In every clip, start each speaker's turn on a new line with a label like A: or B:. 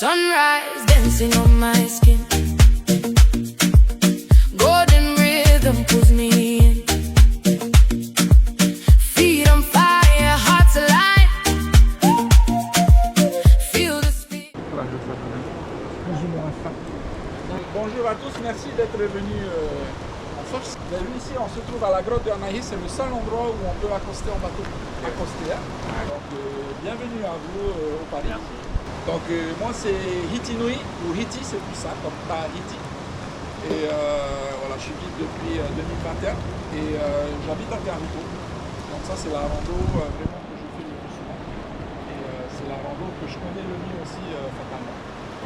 A: Sunrise dancing on my skin. Golden rhythm pulls me in. Feet on fire, hearts alive. Feel the speed.
B: Bonjour à tous, merci d'être venus en force. Bienvenue ici, on se trouve à la grotte de Anaïs, c'est le seul endroit où on peut accoster en bateau. Accoster, hein. Donc bienvenue à vous au Paris. Donc moi c'est Hitinui, ou Hiti, c'est plus ça, comme Tahiti. Et voilà, je suis guide depuis 2021 et j'habite à Rando. Donc ça c'est la rando vraiment que je fais le plus souvent. Et c'est la rando que je connais le mieux aussi fatalement.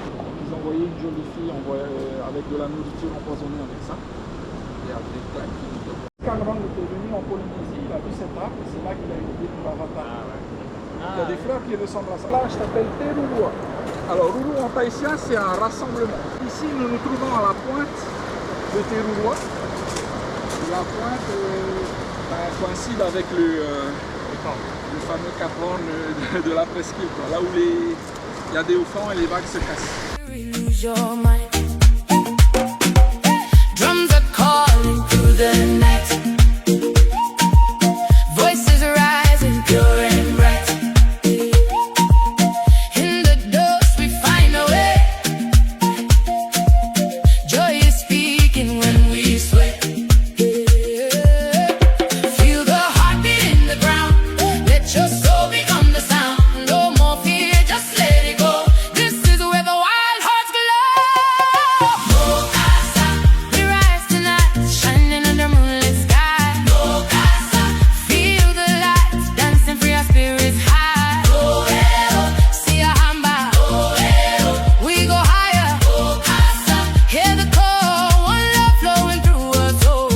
B: Ils envoyaient une jolie fille avec de la nourriture empoisonnée avec ça. Et avec plein de filles. Quand Rando était venu en Polynésie, il a vu cette arbre et c'est là qu'il a eu l'idée pour l'avatar. Il y a des fleurs qui ressemblent à ça. Là, je t'appelle Rulu. Alors, Rulu en tahitien, c'est un rassemblement. Ici, nous nous trouvons à la pointe de Rulu. La pointe coïncide avec le fameux cap horn de la Presqu'île, là où il y a des hauts-fonds et les vagues se cassent.
A: Drums are calling through the night. Voices rising pure and bright. In the dust we find a way. Joy is speaking when we sway. Feel the heartbeat in the ground. Let your soul become the sound. No more fear, just let it go. This is where the wild hearts glow. No casa, we rise tonight, shining under moonlit sky. No casa, feel the lights, dancing free, our spirits high. Oh, see a hamba. Oh, we go higher. Oh, casa, hear the call, one love flowing through us. Oh.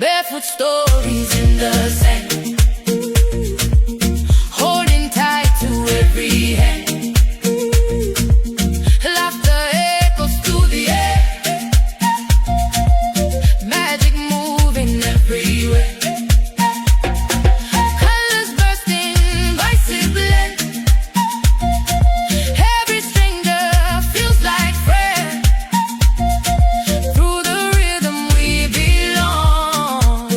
A: Barefoot stories in the sand, holding tight to every hand. Laughter echoes to the air, magic moving everywhere. Colors bursting, voices blend. Every stranger feels like friend. Through the rhythm we belong.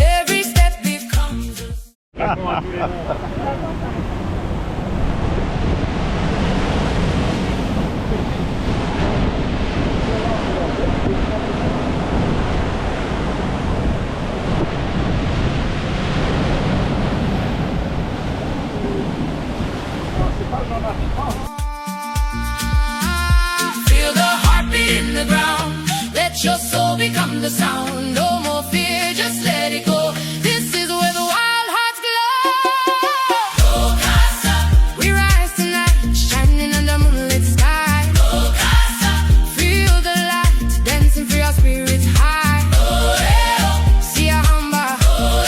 A: Every step becomes a Feel the heartbeat in the ground. Let your soul become the sound. No more fear, just let it go. This is where the wild hearts glow. No casa, we rise tonight, shining under moonlit sky. No casa, feel the light, dancing free, our spirits high. Oh, see a hamba. Oh,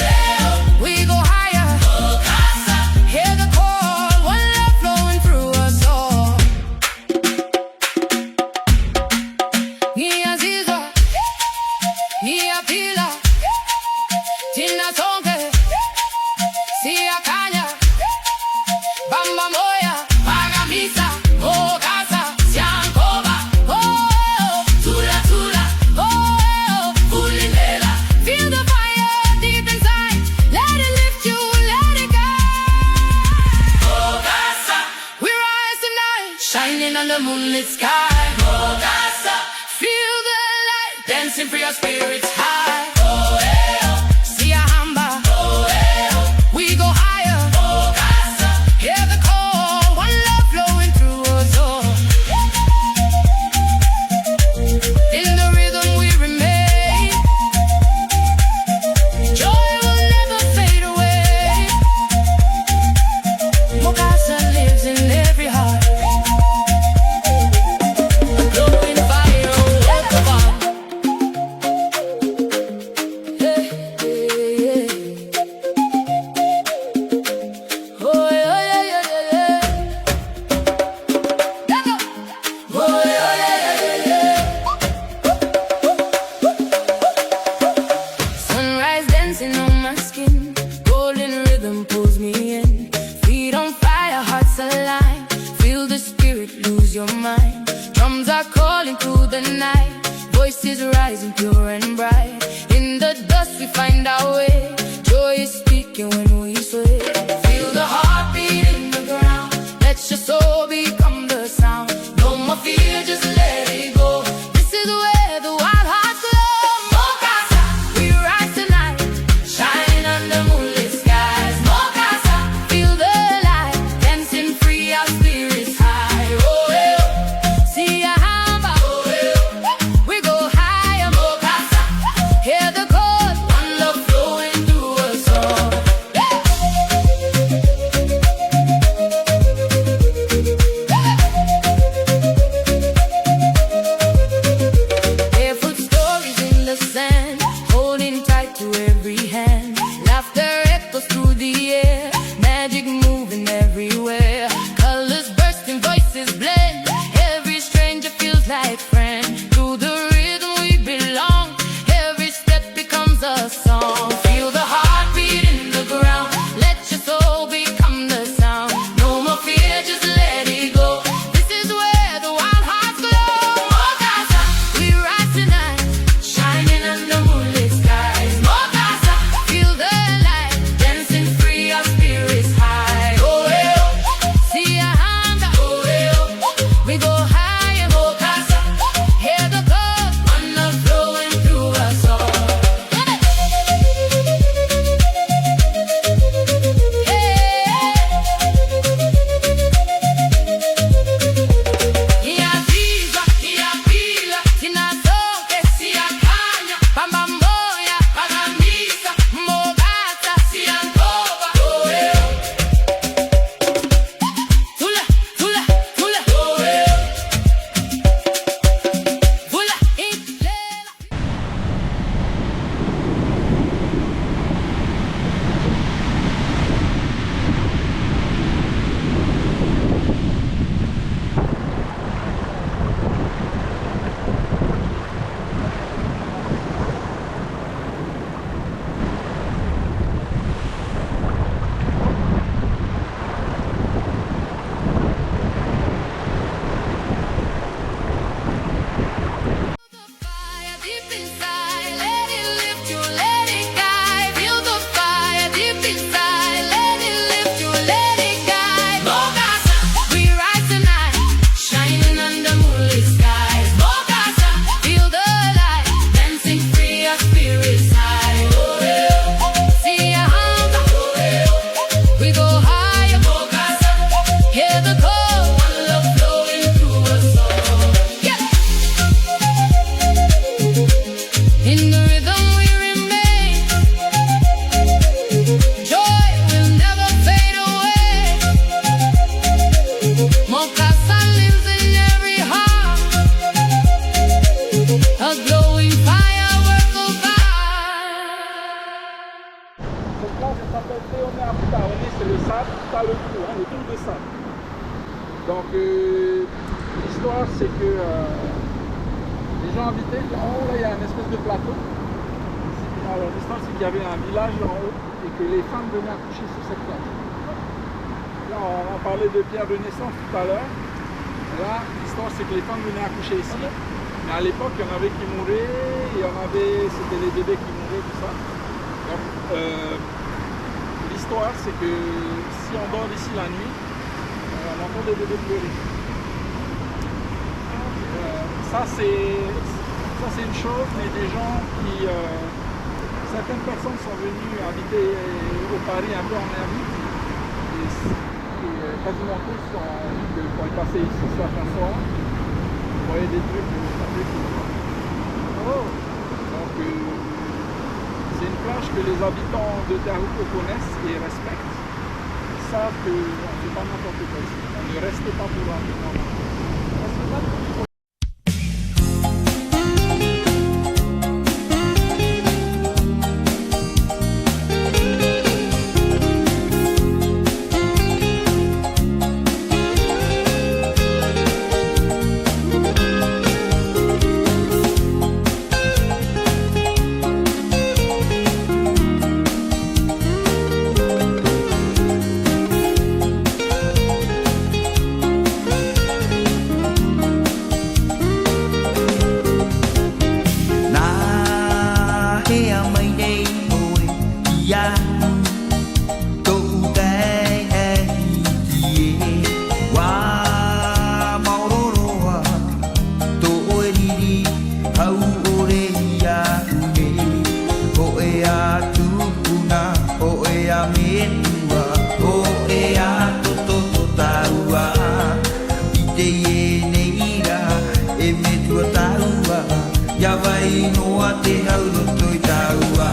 A: we go higher. No casa, hear the call, one love flowing through us all. Nia Ziza, Nia Pila, Tina Tonke, Sia Kanya, Bamba Moya, Pagamisa, Oh Casa, Siankova, Oh, Tula Tula, Oh, Pulinela. Feel the fire deep inside, let it lift you, let it guide. Oh Casa, we rise tonight, shining on the moonlit sky. Oh Casa, feel the light, dancing for your spirits high. Oh, see a hamba. Oh, we go higher. Oh, casa, hear the call, one love flowing through us all. In the rhythm we remain. Joy will never fade away. Mokasa lives in every heart. A glowing fire, walk of art. your mind. Drums are calling through the night, voices rising pure and bright. In the dust we find our way, joy is speaking when we sway. Feel the heartbeat in the ground, let your soul become the sound. No more fear, just let it go. This is where the wild hearts glow. Mokasa, we rise tonight, shine under moonlit skies. Mokasa, feel the light, dancing free, our spirits high. Oh, yeah. See a hamba, oh, yeah. We go higher. Mokasa, hear the chord, one love flowing through us all. Barefoot stories in the sand, holding tight to every hand. Laughter echoes through the air, magic moving everywhere. Colors bursting, voices blend, every stranger feels like friend. To the rhythm we belong, every step becomes a song. Feel the heartbeat in the ground, let your soul become the sound. No more fear, just let it go. This is where the wild hearts glow. Mokasa, we rise tonight, shining under moonlit skies. Mokasa, feel the light, dancing free, our spirits high. Oh, yeah. See a hand, oh, yeah. We go higher. Mokasa, hear the chord, one love flowing through us all. Iyaziza, iyapila, tinasoke, siyakanya, pambamboya, pagamisa, mogata, siyangoba, oh, yeah. Tula, tula, tula, oh, yeah. Vula, ilela. Fire deep inside, let it lift you, let it guide. Feel the fire deep inside, let it lift you, let it guide. Mokasa, we rise tonight, shining under moonlit skies. Mokasa, feel the light, dancing free, our spirits high. Oh, yeah. See a hunger, oh, yeah. We go higher. Mokasa, hear the call, one love flowing through us all. Yeah. In the rhythm we remain, joy will never fade away. Mokasa lives in every heart, a glowing firework of fire.
B: Cette plage elle s'appelle Tahiti, c'est le sable, pas le trou, le trou de sable. Donc l'histoire c'est que les gens habitaient en haut, là il y a une espèce de plateau. Alors l'histoire c'est qu'il y avait un village en haut et que les femmes venaient accoucher sur cette plage. Là on parlait de pierre de naissance tout à l'heure. Là l'histoire c'est que les femmes venaient accoucher ici. Mais à l'époque il y en avait qui mouraient, il y en avait, c'était les bébés qui mouraient, tout ça. Donc l'histoire c'est que si on dort ici la nuit, on entend des bébés pleurer. Ça c'est une chose, mais des gens qui... certaines personnes sont venues habiter au Paris un peu en ermite. Et quasiment tous ont dit que quand ils passaient ici certains soirs, ils voyaient des trucs donc c'est une plage que les habitants de Tahiti connaissent et respectent. Ils savent qu'on ne fait pas n'importe quoi ici. On ne reste pas pour un peu.
C: nei ra e me tua taua ia vai noa te hauru toi taua